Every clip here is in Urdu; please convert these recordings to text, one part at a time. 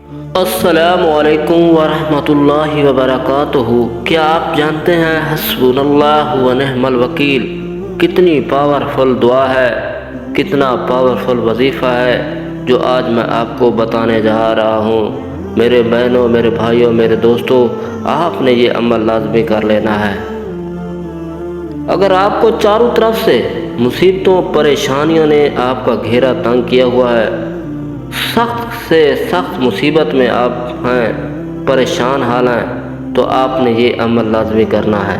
السلام علیکم ورحمۃ اللہ وبرکاتہ۔ کیا آپ جانتے ہیں حسبنا اللہ و نعم الوکیل کتنی پاورفل دعا ہے، کتنا پاورفل وظیفہ ہے جو آج میں آپ کو بتانے جا رہا ہوں۔ میرے بہنوں، میرے بھائیوں، میرے دوستوں، آپ نے یہ عمل لازمی کر لینا ہے۔ اگر آپ کو چاروں طرف سے مصیبتوں، پریشانیوں نے آپ کا گھیرا تنگ کیا ہوا ہے، سخت سے سخت مصیبت میں آپ ہیں، پریشان حال ہیں، تو آپ نے یہ عمل لازمی کرنا ہے۔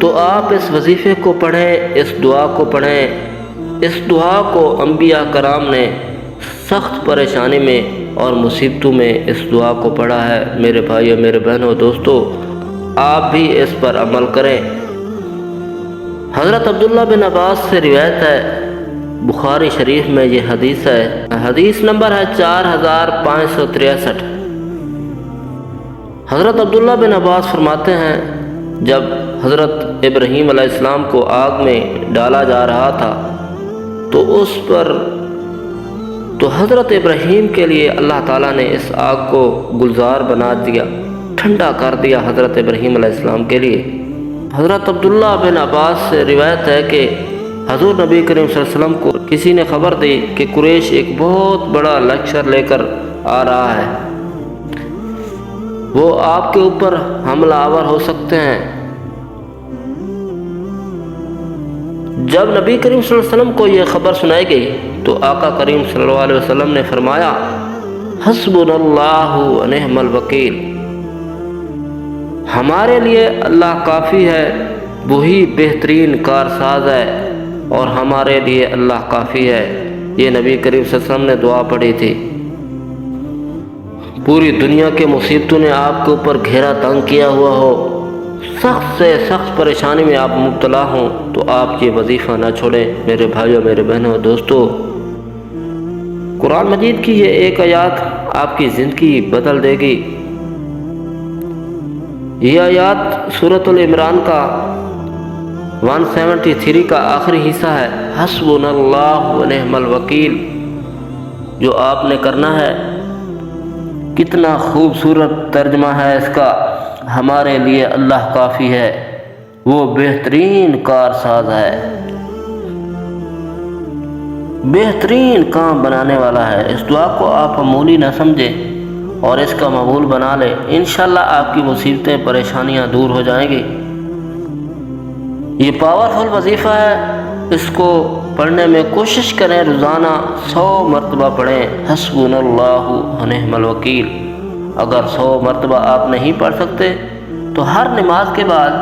تو آپ اس وظیفے کو پڑھیں، اس دعا کو پڑھیں۔ اس دعا کو انبیاء کرام نے سخت پریشانی میں اور مصیبتوں میں اس دعا کو پڑھا ہے۔ میرے بھائیوں، میرے بہنوں، دوستوں، آپ بھی اس پر عمل کریں۔ حضرت عبداللہ بن عباس سے روایت ہے، بخاری شریف میں یہ حدیث ہے، حدیث نمبر ہے 4563۔ حضرت عبداللہ بن عباس فرماتے ہیں، جب حضرت ابراہیم علیہ السلام کو آگ میں ڈالا جا رہا تھا تو حضرت ابراہیم کے لیے اللہ تعالیٰ نے اس آگ کو گلزار بنا دیا، ٹھنڈا کر دیا حضرت ابراہیم علیہ السلام کے لیے۔ حضرت عبداللہ بن عباس سے روایت ہے کہ حضور نبی کریم صلی اللہ علیہ وسلم کو کسی نے خبر دی کہ قریش ایک بہت بڑا لشکر لے کر آ رہا ہے، وہ آپ کے اوپر حملہ آور ہو سکتے ہیں۔ جب نبی کریم صلی اللہ علیہ وسلم کو یہ خبر سنائی گئی تو آقا کریم صلی اللہ علیہ وسلم نے فرمایا، حسبنا اللہ و نعم الوکیل، ہمارے لیے اللہ کافی ہے، وہی بہترین کارساز ہے، اور ہمارے لیے اللہ کافی ہے۔ یہ نبی کریم صلی اللہ علیہ وسلم نے دعا پڑھی تھی۔ پوری دنیا کے مصیبتوں نے آپ کے اوپر گھیرا تنگ کیا ہوا ہو، سخت سے سخت پریشانی میں آپ مبتلا ہوں، تو آپ یہ وظیفہ نہ چھوڑیں۔ میرے بھائیوں، میرے بہنوں، دوستوں، قرآن مجید کی یہ ایک آیات آپ کی زندگی بدل دے گی۔ یہ آیات سورۃ العمران کا 173 کا آخری حصہ ہے، حسبنا اللہ و نعم الوکیل، جو آپ نے کرنا ہے۔ کتنا خوبصورت ترجمہ ہے اس کا، ہمارے لیے اللہ کافی ہے، وہ بہترین کارساز ہے، بہترین کام بنانے والا ہے۔ اس دعا کو آپ معمولی نہ سمجھیں اور اس کا مقبول بنا لیں، انشاءاللہ آپ کی مصیبتیں، پریشانیاں دور ہو جائیں گی۔ یہ پاورفل وظیفہ ہے، اس کو پڑھنے میں کوشش کریں، روزانہ 100 مرتبہ پڑھیں، حسبنا اللہ و نعم الوکیل۔ اگر 100 مرتبہ آپ نہیں پڑھ سکتے تو ہر نماز کے بعد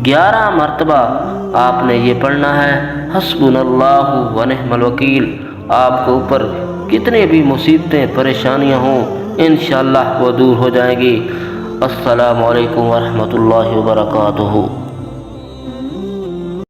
11 مرتبہ آپ نے یہ پڑھنا ہے، حسبنا اللہ و نعم الوکیل۔ آپ کے اوپر کتنے بھی مصیبتیں، پریشانیاں ہوں، انشاءاللہ وہ دور ہو جائیں گی۔ السلام علیکم ورحمۃ اللہ وبرکاتہ۔